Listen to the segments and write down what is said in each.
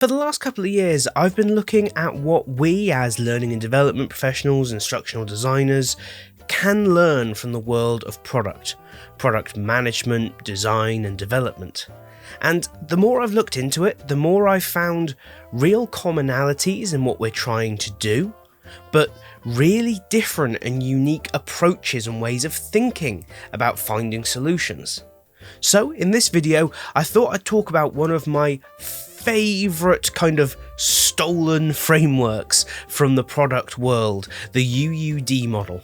For the last couple of years, I've been looking at what we as learning and development professionals, instructional designers, can learn from the world of product management, design and development. And the more I've looked into it, the more I've found real commonalities in what we're trying to do, but really different and unique approaches and ways of thinking about finding solutions. So in this video, I thought I'd talk about one of my favourite kind of stolen frameworks from the product world, the U.U.D model.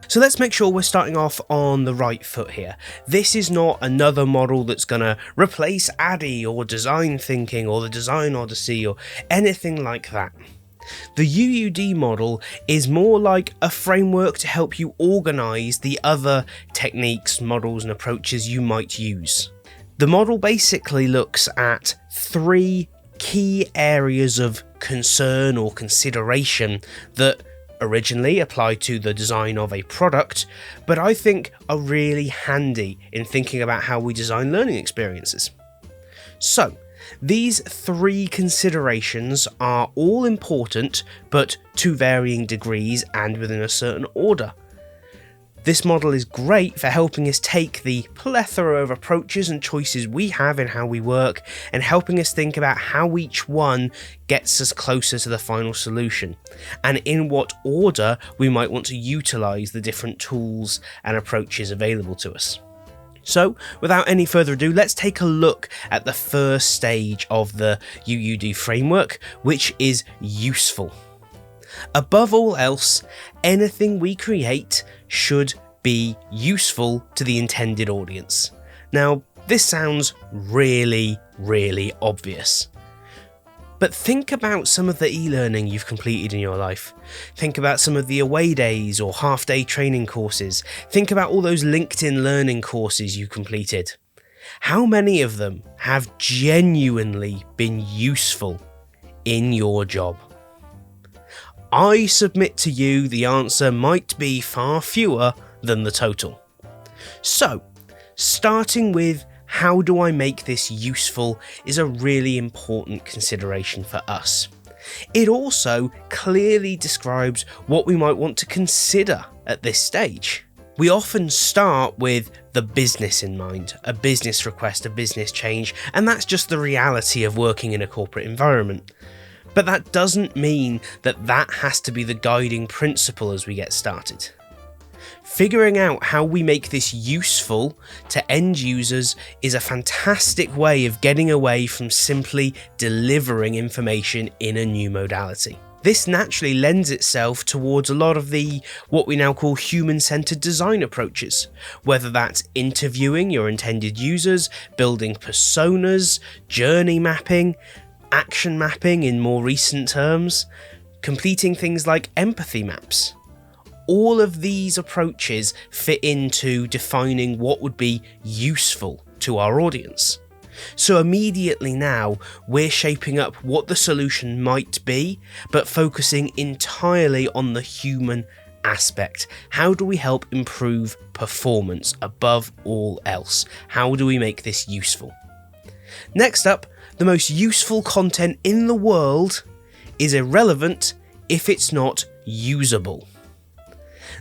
So let's make sure we're starting off on the right foot here. This is not another model that's going to replace ADDIE or design thinking or the design odyssey or anything like that. The U.U.D model is more like a framework to help you organise the other techniques, models and approaches you might use. The model basically looks at 3 key areas of concern or consideration that originally applied to the design of a product, but I think are really handy in thinking about how we design learning experiences. So, these 3 considerations are all important, but to varying degrees and within a certain order. This model is great for helping us take the plethora of approaches and choices we have in how we work and helping us think about how each one gets us closer to the final solution, and in what order we might want to utilise the different tools and approaches available to us. So, without any further ado, let's take a look at the first stage of the U.U.D framework, which is useful. Above all else, anything we create should be useful to the intended audience. Now, this sounds really obvious. But think about some of the e-learning you've completed in your life. Think about some of the away days or half-day training courses. Think about all those LinkedIn learning courses you completed. How many of them have genuinely been useful in your job? I submit to you the answer might be far fewer than the total. So, starting with how do I make this useful is a really important consideration for us. It also clearly describes what we might want to consider at this stage. We often start with the business in mind, a business request, a business change, and that's just the reality of working in a corporate environment. But that doesn't mean that that has to be the guiding principle as we get started. Figuring out how we make this useful to end users is a fantastic way of getting away from simply delivering information in a new modality. This naturally lends itself towards a lot of the what we now call human-centered design approaches, whether that's interviewing your intended users, building personas, journey mapping, action mapping in more recent terms, completing things like empathy maps. All of these approaches fit into defining what would be useful to our audience. So immediately now, we're shaping up what the solution might be, but focusing entirely on the human aspect. How do we help improve performance above all else? How do we make this useful? Next up, the most useful content in the world is irrelevant if it's not usable.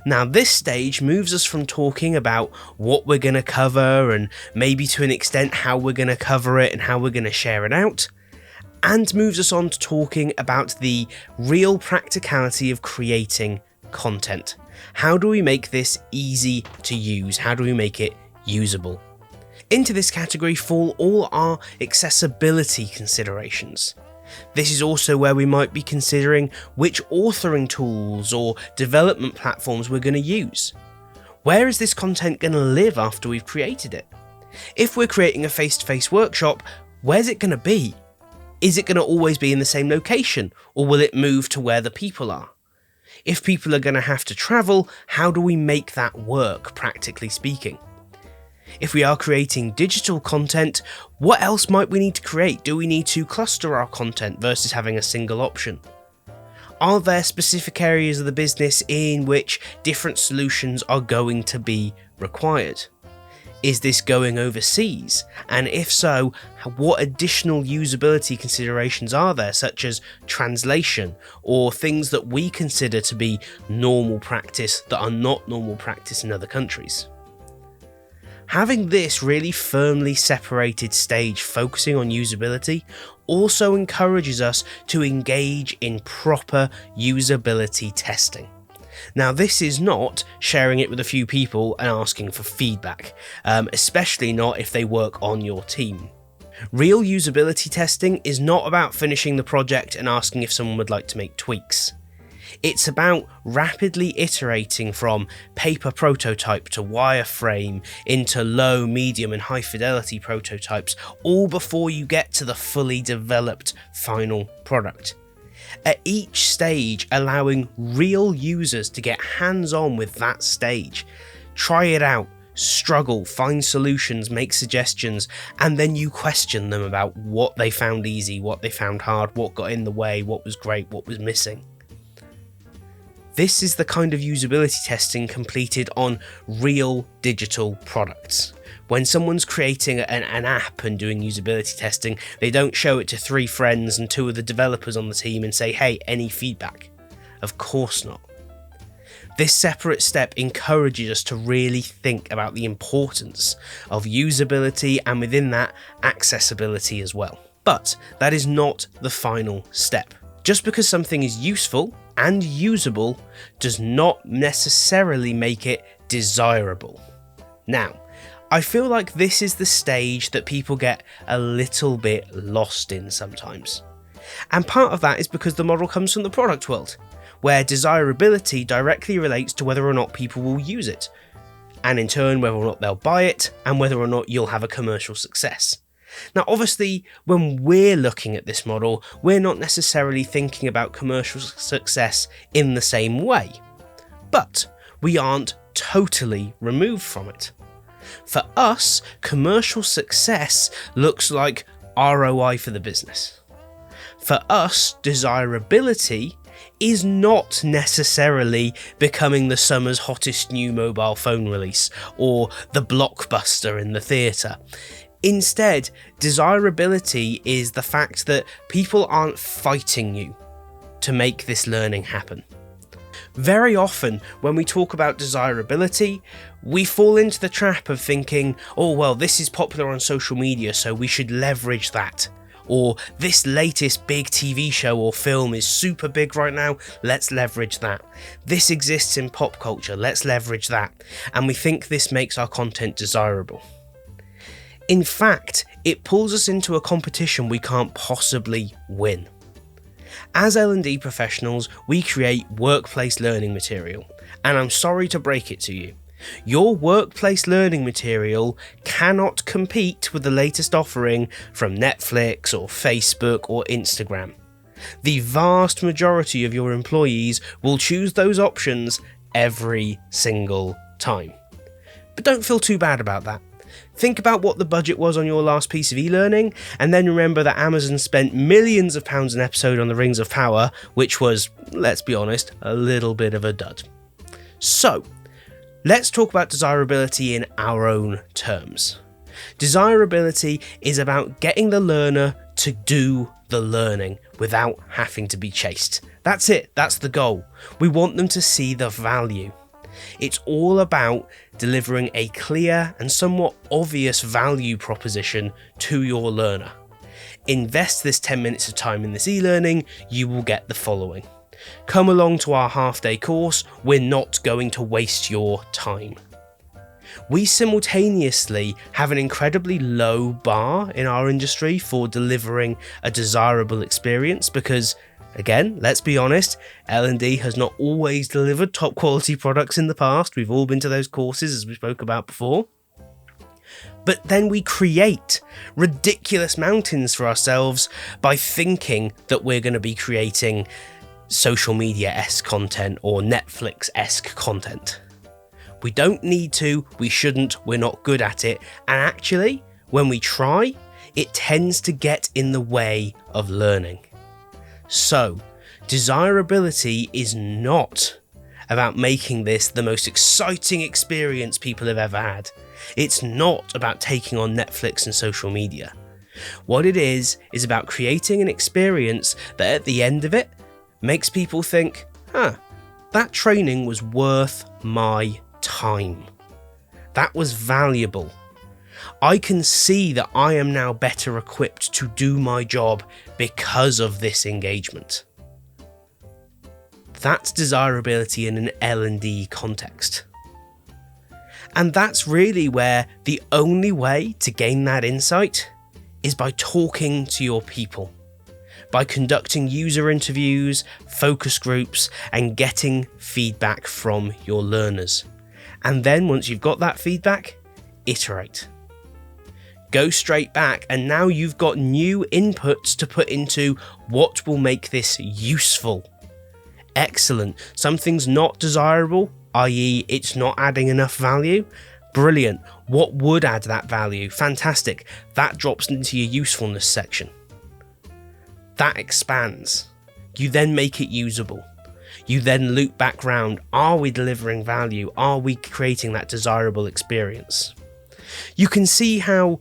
Now this stage moves us from talking about what we're going to cover and maybe to an extent how we're going to cover it and how we're going to share it out, and moves us on to talking about the real practicality of creating content. How do we make this easy to use? How do we make it usable? Into this category fall all our accessibility considerations. This is also where we might be considering which authoring tools or development platforms we're going to use. Where is this content going to live after we've created it? If we're creating a face-to-face workshop, where's it going to be? Is it going to always be in the same location, or will it move to where the people are? If people are going to have to travel, how do we make that work, practically speaking? If we are creating digital content, what else might we need to create? Do we need to cluster our content versus having a single option? Are there specific areas of the business in which different solutions are going to be required? Is this going overseas? And if so, what additional usability considerations are there, such as translation or things that we consider to be normal practice that are not normal practice in other countries? Having this really firmly separated stage focusing on usability also encourages us to engage in proper usability testing. Now, this is not sharing it with a few people and asking for feedback, especially not if they work on your team. Real usability testing is not about finishing the project and asking if someone would like to make tweaks. It's about rapidly iterating from paper prototype to wireframe into low, medium and high fidelity prototypes, all before you get to the fully developed final product. At each stage, allowing real users to get hands-on with that stage, try it out, struggle, find solutions, make suggestions, and then you question them about what they found easy, what they found hard, what got in the way, what was great, what was missing. This is the kind of usability testing completed on real digital products. When someone's creating an app and doing usability testing, they don't show it to 3 friends and 2 of the developers on the team and say, hey, any feedback? Of course not. This separate step encourages us to really think about the importance of usability and within that, accessibility as well. But that is not the final step. Just because something is useful and usable does not necessarily make it desirable. Now, I feel like this is the stage that people get a little bit lost in sometimes. And part of that is because the model comes from the product world, where desirability directly relates to whether or not people will use it, and in turn whether or not they'll buy it, and whether or not you'll have a commercial success. Now, obviously, when we're looking at this model, we're not necessarily thinking about commercial success in the same way, but we aren't totally removed from it. For us, commercial success looks like ROI for the business. For us, desirability is not necessarily becoming the summer's hottest new mobile phone release or the blockbuster in the theatre. Instead, desirability is the fact that people aren't fighting you to make this learning happen. Very often, when we talk about desirability, we fall into the trap of thinking, oh well, this is popular on social media, so we should leverage that. Or this latest big TV show or film is super big right now, let's leverage that. This exists in pop culture, let's leverage that. And we think this makes our content desirable. In fact, it pulls us into a competition we can't possibly win. As L&D professionals, we create workplace learning material, and I'm sorry to break it to you. Your workplace learning material cannot compete with the latest offering from Netflix or Facebook or Instagram. The vast majority of your employees will choose those options every single time. But don't feel too bad about that. Think about what the budget was on your last piece of e-learning, and then remember that Amazon spent millions of pounds an episode on the Rings of Power, which was, let's be honest, a little bit of a dud. So, let's talk about desirability in our own terms. Desirability is about getting the learner to do the learning without having to be chased. That's it, that's the goal. We want them to see the value. It's all about delivering a clear and somewhat obvious value proposition to your learner. Invest this 10 minutes of time in this e-learning, you will get the following. Come along to our half-day course, we're not going to waste your time. We simultaneously have an incredibly low bar in our industry for delivering a desirable experience because, again, let's be honest, L&D has not always delivered top quality products in the past. We've all been to those courses as we spoke about before. But then we create ridiculous mountains for ourselves by thinking that we're going to be creating social media-esque content or Netflix-esque content. We don't need to, we shouldn't, we're not good at it, and actually, when we try, it tends to get in the way of learning. So, Desirability is not about making this the most exciting experience people have ever had. It's not about taking on Netflix and social media. What it is about creating an experience that at the end of it makes people think, that training was worth my time. That was valuable. I can see that I am now better equipped to do my job because of this engagement. That's desirability in an L&D context. And that's really where the only way to gain that insight is by talking to your people, by conducting user interviews, focus groups, and getting feedback from your learners. And then once you've got that feedback, iterate. Go straight back, and now you've got new inputs to put into what will make this useful. Excellent. Something's not desirable, i.e. it's not adding enough value. Brilliant. What would add that value? Fantastic. That drops into your usefulness section. That expands. You then make it usable. You then loop back round. Are we delivering value? Are we creating that desirable experience? You can see how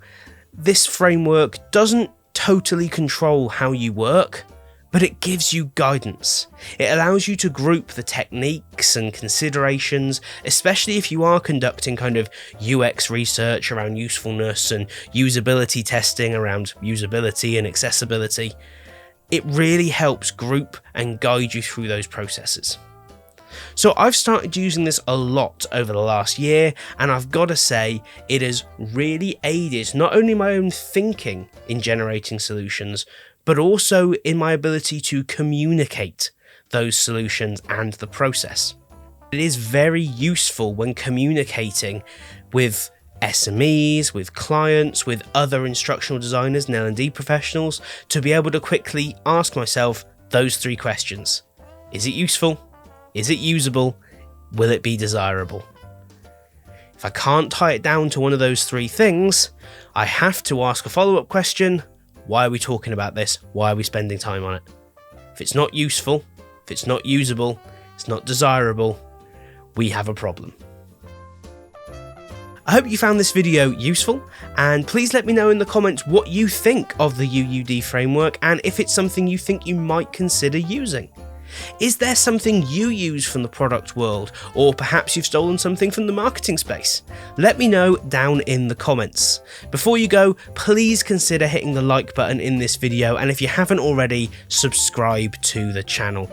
this framework doesn't totally control how you work, but it gives you guidance. It allows you to group the techniques and considerations, especially if you are conducting kind of UX research around usefulness and usability testing around usability and accessibility. It really helps group and guide you through those processes. So I've started using this a lot over the last year, and I've got to say it has really aided not only my own thinking in generating solutions, but also in my ability to communicate those solutions and the process. It is very useful when communicating with SMEs, with clients, with other instructional designers and L&D professionals to be able to quickly ask myself those three questions. Is it useful? Is it usable? Will it be desirable? If I can't tie it down to one of those three things, I have to ask a follow-up question. Why are we talking about this? Why are we spending time on it? If it's not useful, if it's not usable, it's not desirable, we have a problem. I hope you found this video useful, and please let me know in the comments what you think of the U.U.D framework and if it's something you think you might consider using. Is there something you use from the product world, or perhaps you've stolen something from the marketing space? Let me know down in the comments. Before you go, please consider hitting the like button in this video, and if you haven't already, subscribe to the channel.